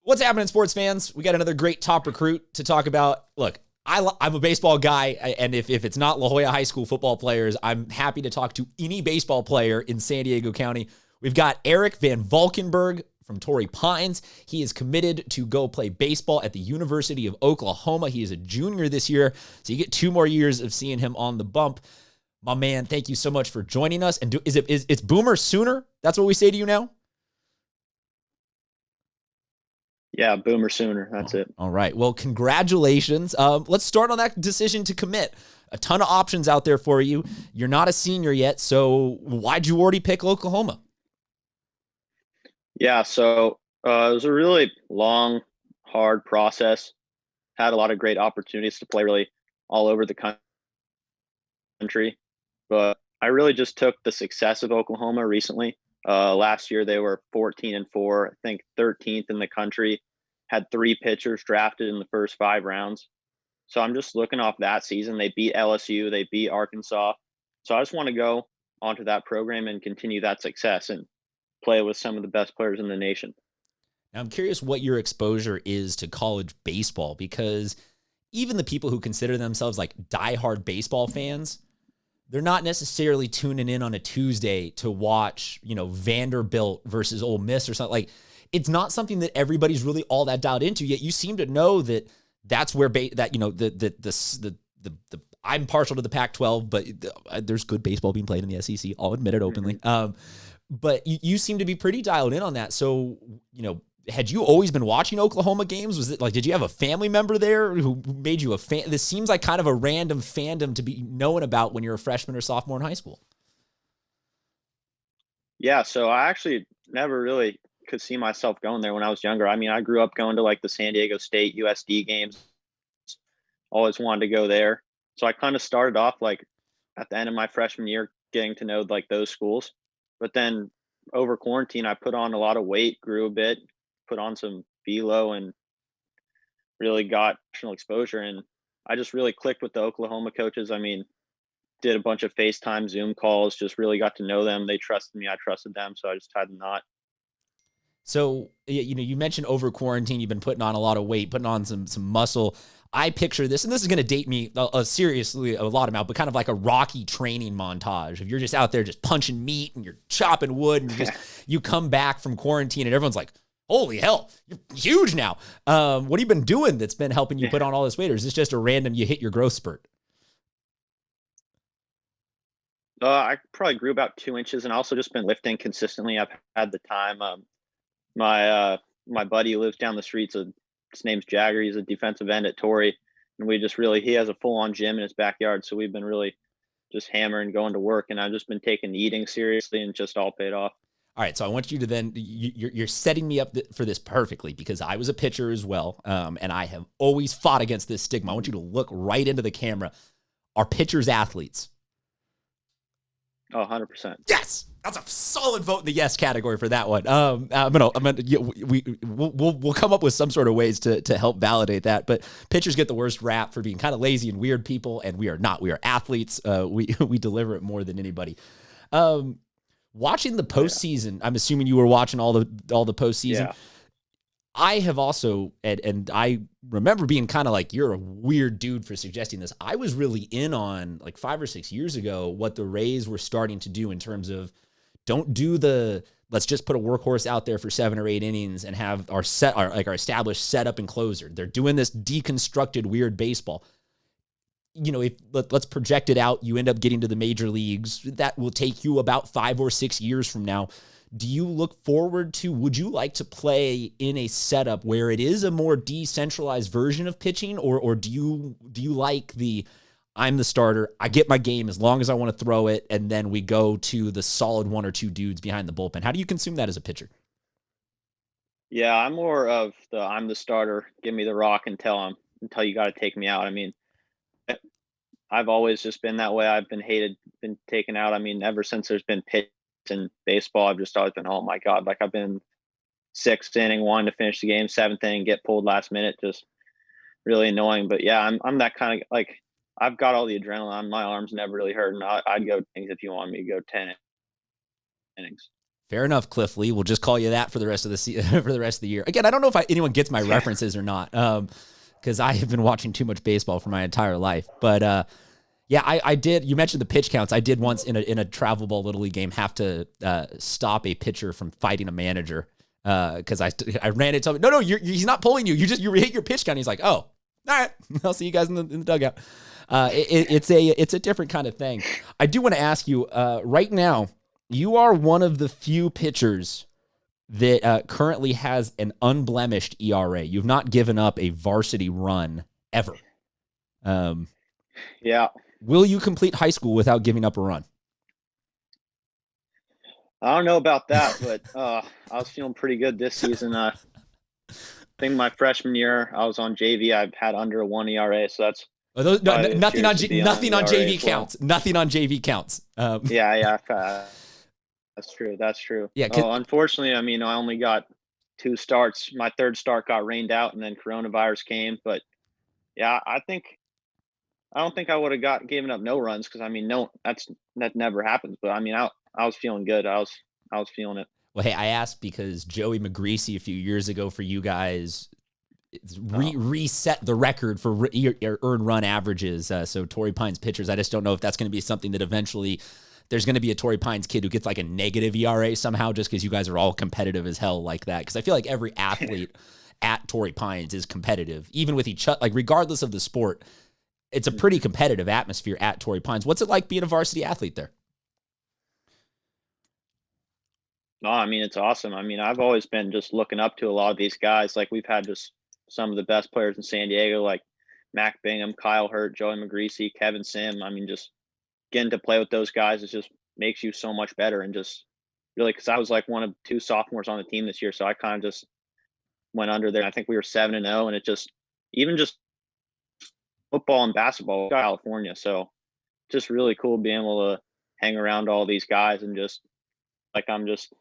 What's happening, sports fans? We got another great top recruit to talk about. Look, I'm a baseball guy, and if it's not La Jolla High School football players, I'm happy to talk to any baseball player in San Diego County. We've got Eric Van Valkenburg from Torrey Pines. He is committed to go play baseball at the University of Oklahoma. He is a junior this year, so you get 2 more years of seeing him on the bump. My man, thank you so much for joining us. And it's Boomer Sooner? That's what we say to you now? Yeah, Boomer Sooner. That's it. All right. Well, congratulations. Let's start on that decision to commit. A ton of options out there for you. You're not a senior yet, so why'd you already pick Oklahoma? Yeah, so it was a really long, hard process. Had a lot of great opportunities to play really all over the country, but I really just took the success of Oklahoma recently. Last year they were 14-4, I think 13th in the country, had 3 pitchers drafted in the first 5 rounds. So I'm just looking off that season. They beat LSU, they beat Arkansas. So I just want to go onto that program and continue that success and play with some of the best players in the nation. Now, I'm curious what your exposure is to college baseball, because even the people who consider themselves like diehard baseball fans, they're not necessarily tuning in on a Tuesday to watch, Vanderbilt versus Ole Miss or something. Like, it's not something that everybody's really all that dialed into. Yet you seem to know that that's where I'm partial to the Pac-12, but there's good baseball being played in the SEC. I'll admit it openly. But you seem to be pretty dialed in on that. So, had you always been watching Oklahoma games? Was it like, did you have a family member there who made you a fan? This seems like kind of a random fandom to be known about when you're a freshman or sophomore in high school. Yeah, so I actually never really could see myself going there when I was younger. I mean, I grew up going to like the San Diego State USD games. Always wanted to go there. So I kind of started off like at the end of my freshman year getting to know like those schools. But then over quarantine, I put on a lot of weight, grew a bit, put on some velo, and really got national exposure. And I just really clicked with the Oklahoma coaches. I mean, did a bunch of FaceTime, Zoom calls, just really got to know them. They trusted me. I trusted them. So I just had to not. So, you mentioned over quarantine, you've been putting on a lot of weight, putting on some muscle. I picture this, and this is going to date me seriously a lot amount, but kind of like a Rocky training montage. If you're just out there just punching meat and you're chopping wood and you come back from quarantine and everyone's like, holy hell, you're huge now. What have you been doing that's been helping you put on all this weight? Or is this just a random, you hit your growth spurt? I probably grew about 2 inches, and also just been lifting consistently. I've had the time. My buddy lives down the street. So his name's Jagger. He's a defensive end at Torrey, and he has a full on gym in his backyard. So we've been really just hammering, going to work, and I've just been taking eating seriously, and just all paid off. All right, so I want you to then, you're setting me up for this perfectly, because I was a pitcher as well, and I have always fought against this stigma. I want you to look right into the camera. Are pitchers athletes? Oh, 100%. Yes, that's a solid vote in the yes category for that one. We'll come up with some sort of ways to help validate that. But pitchers get the worst rap for being kind of lazy and weird people, and we are not. We are athletes. We deliver it more than anybody. Watching the postseason, I'm assuming you were watching all the postseason. Yeah. I have also, and I remember being kind of like, you're a weird dude for suggesting this. I was really in on, like 5 or 6 years ago, what the Rays were starting to do in terms of, don't do let's just put a workhorse out there for 7 or 8 innings and have our established setup and closer. They're doing this deconstructed weird baseball. Let's project it out. You end up getting to the major leagues. That will take you about 5 or 6 years from now. Do you look forward to, would you like to play in a setup where it is a more decentralized version of pitching, or do you like I'm the starter, I get my game as long as I want to throw it, and then we go to the solid 1 or 2 dudes behind the bullpen? How do you consume that as a pitcher? Yeah, I'm more of I'm the starter, give me the rock until you got to take me out. I mean, I've always just been that way. I've been taken out. I mean, ever since there's been pitch in baseball, I've just always been, oh my God, like I've been 6th inning, wanting to finish the game, 7th inning, get pulled last minute, just really annoying. But yeah, I'm that kind of, like, I've got all the adrenaline. My arms never really hurt, and I'd go things if you want me to go 10 innings. Fair enough, Cliff Lee. We'll just call you that for the rest of the for the rest of the year. Again, I don't know if anyone gets my references or not, because I have been watching too much baseball for my entire life. But yeah, I did. You mentioned the pitch counts. I did once in a travel ball little league game have to stop a pitcher from fighting a manager because I ran into him. No, he's not pulling you. You hit your pitch count. He's like, oh, all right, I'll see you guys in the dugout. It's a different kind of thing. I do want to ask you right now. You are one of the few pitchers that currently has an unblemished ERA. You've not given up a varsity run ever. Yeah. Will you complete high school without giving up a run? I don't know about that, but I was feeling pretty good this season. I think my freshman year I was on JV. I've had under a 1 ERA, so that's nothing on JV counts. Nothing on JV counts. Yeah. That's true. Yeah. Unfortunately, I mean, I only got 2 starts. My third start got rained out, and then coronavirus came. But yeah, I don't think I would have given up no runs because I mean, that never happens. But I mean, I was feeling good. I was feeling it. Well, hey, I asked because Joey McGreasy a few years ago for you guys reset the record for earned run averages. So Torrey Pines pitchers, I just don't know if that's going to be something that eventually there's going to be a Torrey Pines kid who gets like a negative ERA somehow just because you guys are all competitive as hell like that. Because I feel like every athlete at Torrey Pines is competitive, even with each other, like regardless of the sport. It's a pretty competitive atmosphere at Torrey Pines. What's it like being a varsity athlete there? No, I mean, it's awesome. I mean, I've always been just looking up to a lot of these guys. Like we've had just some of the best players in San Diego, like Mac Bingham, Kyle Hurt, Joey McGreasy, Kevin Sim. I mean, just getting to play with those guys is just makes you so much better. And just really, because I was like one of 2 sophomores on the team this year, so I kind of just went under there. I think we were 7-0, and it just even just football and basketball in California. So just really cool being able to hang around all these guys and just like I'm just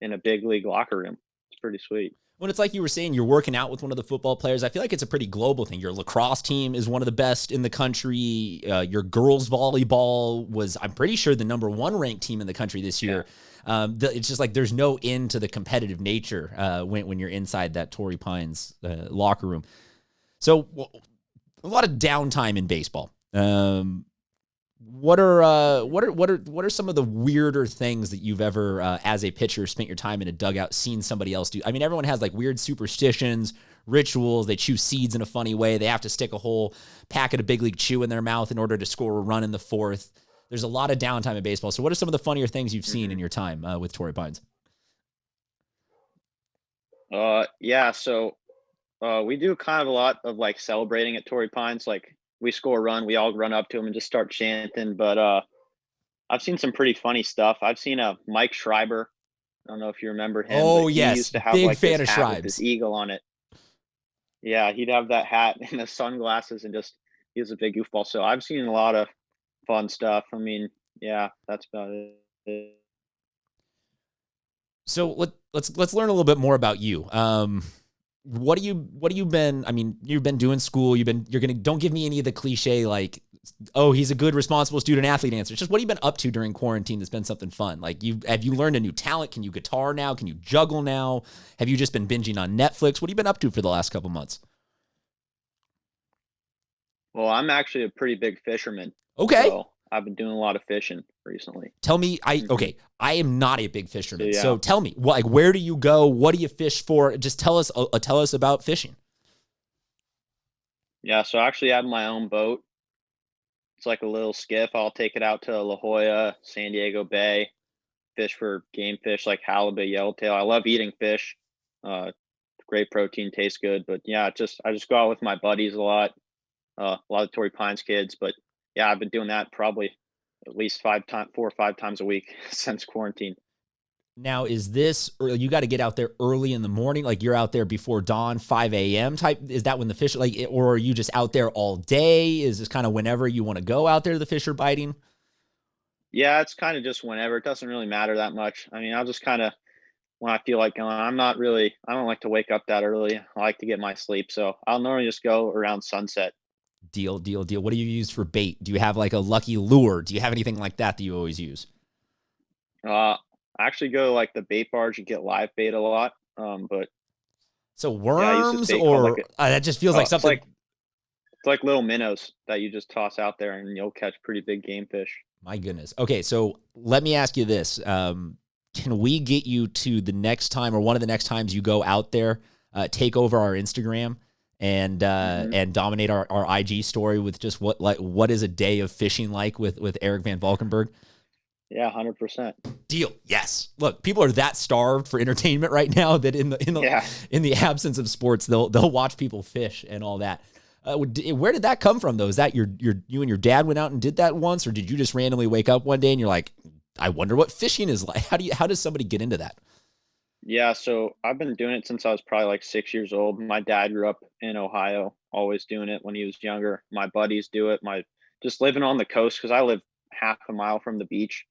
in a big league locker room. It's pretty sweet. When it's like you were saying, you're working out with one of the football players, I feel like it's a pretty global thing. Your lacrosse team is one of the best in the country. Your girls volleyball was, I'm pretty sure, the #1 ranked team in the country this year. Yeah. It's just like there's no end to the competitive nature when you're inside that Torrey Pines locker room. So a lot of downtime in baseball. What are some of the weirder things that you've ever, as a pitcher, spent your time in a dugout, seen somebody else do? I mean, everyone has like weird superstitions, rituals. They chew seeds in a funny way. They have to stick a whole packet of big league chew in their mouth in order to score a run in the 4th. There's a lot of downtime in baseball. So what are some of the funnier things you've seen in your time with Torrey Pines? Yeah. So we do kind of a lot of like celebrating at Torrey Pines. Like we score a run, we all run up to him and just start chanting. But I've seen some pretty funny stuff. I've seen a Mike Schreiber. I don't know if you remember him. Oh, yes. He used to have big like fan this of hat Shribes. with this eagle on it. Yeah, he'd have that hat and the sunglasses and just he was a big goofball. So I've seen a lot of fun stuff. I mean, yeah, that's about it. So let's learn a little bit more about you. What do you been? I mean, you've been doing school. Don't give me any of the cliche like, oh, he's a good, responsible student athlete answers. Just what have you been up to during quarantine that's been something fun? Like have you learned a new talent? Can you guitar now? Can you juggle now? Have you just been binging on Netflix? What have you been up to for the last couple months? Well, I'm actually a pretty big fisherman. Okay. So I've been doing a lot of fishing recently. Tell me, I am not a big fisherman. Yeah. So tell me, where do you go? What do you fish for? Just tell us about fishing. Yeah, so I actually have my own boat. It's like a little skiff. I'll take it out to La Jolla, San Diego Bay, fish for game fish like halibut, yellowtail. I love eating fish. Great protein, tastes good. But yeah, I just go out with my buddies a lot of Torrey Pines kids. But yeah, I've been doing that probably at least 4 or 5 times a week since quarantine. Now, is this, or you got to get out there early in the morning? Like you're out there before dawn, 5 a.m. type? Is that when the fish, or are you just out there all day? Is this kind of whenever you want to go out there, the fish are biting? Yeah, it's kind of just whenever. It doesn't really matter that much. I mean, I'll just kind of, when I feel like going, I don't like to wake up that early. I like to get my sleep. So I'll normally just go around sunset. Deal. What do you use for bait? Do you have like a lucky lure? Do you have anything like that you always use? I actually go to like the bait barge and get live bait a lot. But So yeah, I use this worms, bait called like or that just feels like it's something. like little minnows that you just toss out there and you'll catch pretty big game fish. My goodness. Okay, so let me ask you this: can we get you to the next time, or one of the next times you go out there, take over our Instagram and dominate our IG story with just what is a day of fishing like with Eric Van Valkenburg? Yeah, 100%. Deal. Yes. Look, people are that starved for entertainment right now that in the absence of sports, they'll watch people fish and all that. Where did that come from, though? Is that you and your dad went out and did that once, or did you just randomly wake up one day and you're like, I wonder what fishing is like? How does somebody get into that? Yeah, so I've been doing it since I was probably like 6 years old. My dad grew up in Ohio, always doing it when he was younger. My buddies do it. Just living on the coast, because I live half a mile from the beach.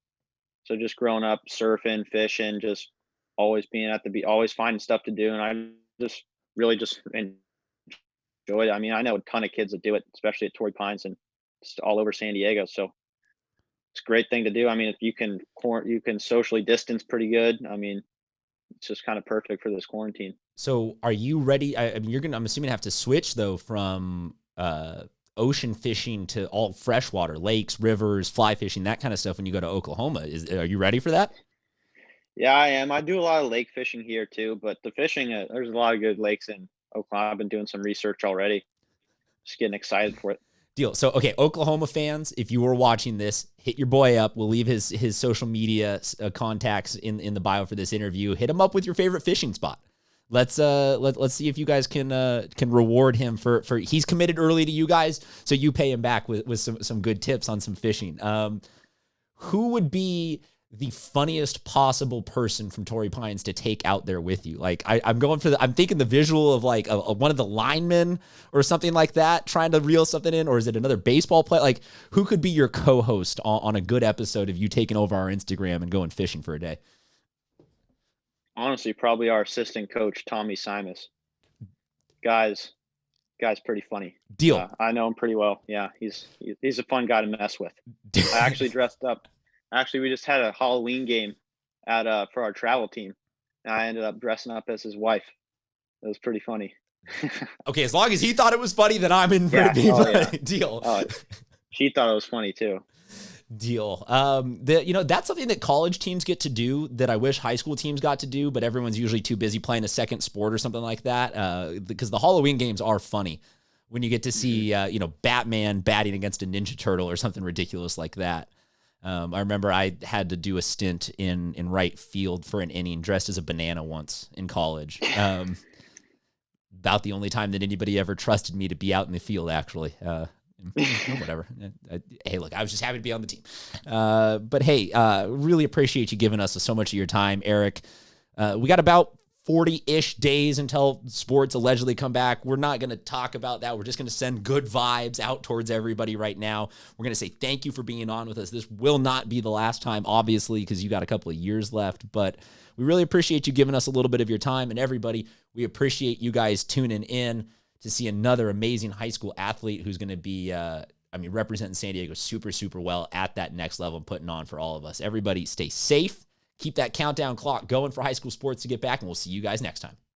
So just growing up surfing, fishing, just always being at the beach, always finding stuff to do, and I just really just enjoy it. I mean, I know a ton of kids that do it, especially at Torrey Pines and just all over San Diego. So it's a great thing to do. I mean, if you can socially distance pretty good. I mean, it's just kind of perfect for this quarantine. So are you ready? I mean, I'm assuming have to switch though from ocean fishing to all freshwater, lakes, rivers, fly fishing, that kind of stuff when you go to Oklahoma. Are you ready for that? Yeah, I am. I do a lot of lake fishing here too, but the fishing, there's a lot of good lakes in Oklahoma. I've been doing some research already. Just getting excited for it. Deal. So, okay, Oklahoma fans, if you were watching this, hit your boy up. We'll leave his social media contacts in the bio for this interview. Hit him up with your favorite fishing spot. Let's see if you guys can reward him for he's committed early to you guys, so you pay him back with some good tips on some fishing. Who would be the funniest possible person from Torrey Pines to take out there with you? Like I'm thinking the visual of like one of the linemen or something like that trying to reel something in, or is it another baseball player? Like, who could be your co-host on a good episode of you taking over our Instagram and going fishing for a day? Honestly, probably our assistant coach, Tommy Simus. Guy's pretty funny. Deal. I know him pretty well. Yeah, he's a fun guy to mess with. I actually dressed up. Actually, we just had a Halloween game for our travel team, and I ended up dressing up as his wife. It was pretty funny. Okay, as long as he thought it was funny, then I'm in for it being funny. Yeah. Deal. She thought it was funny too. Deal. That's something that college teams get to do that I wish high school teams got to do, but everyone's usually too busy playing a second sport or something like that. Because the Halloween games are funny when you get to see, Batman batting against a Ninja Turtle or something ridiculous like that. I remember I had to do a stint in right field for an inning dressed as a banana once in college. About the only time that anybody ever trusted me to be out in the field, actually. Whatever. Hey, look, I was just happy to be on the team. But hey, really appreciate you giving us so much of your time, Eric. We got about 40-ish days until sports allegedly come back. We're not going to talk about that. We're just going to send good vibes out towards everybody right now. We're going to say thank you for being on with us. This will not be the last time, obviously, because you got a couple of years left, but we really appreciate you giving us a little bit of your time. And everybody, we appreciate you guys tuning in to see another amazing high school athlete who's going to be, representing San Diego super, super well at that next level and putting on for all of us. Everybody stay safe. Keep that countdown clock going for high school sports to get back, and we'll see you guys next time.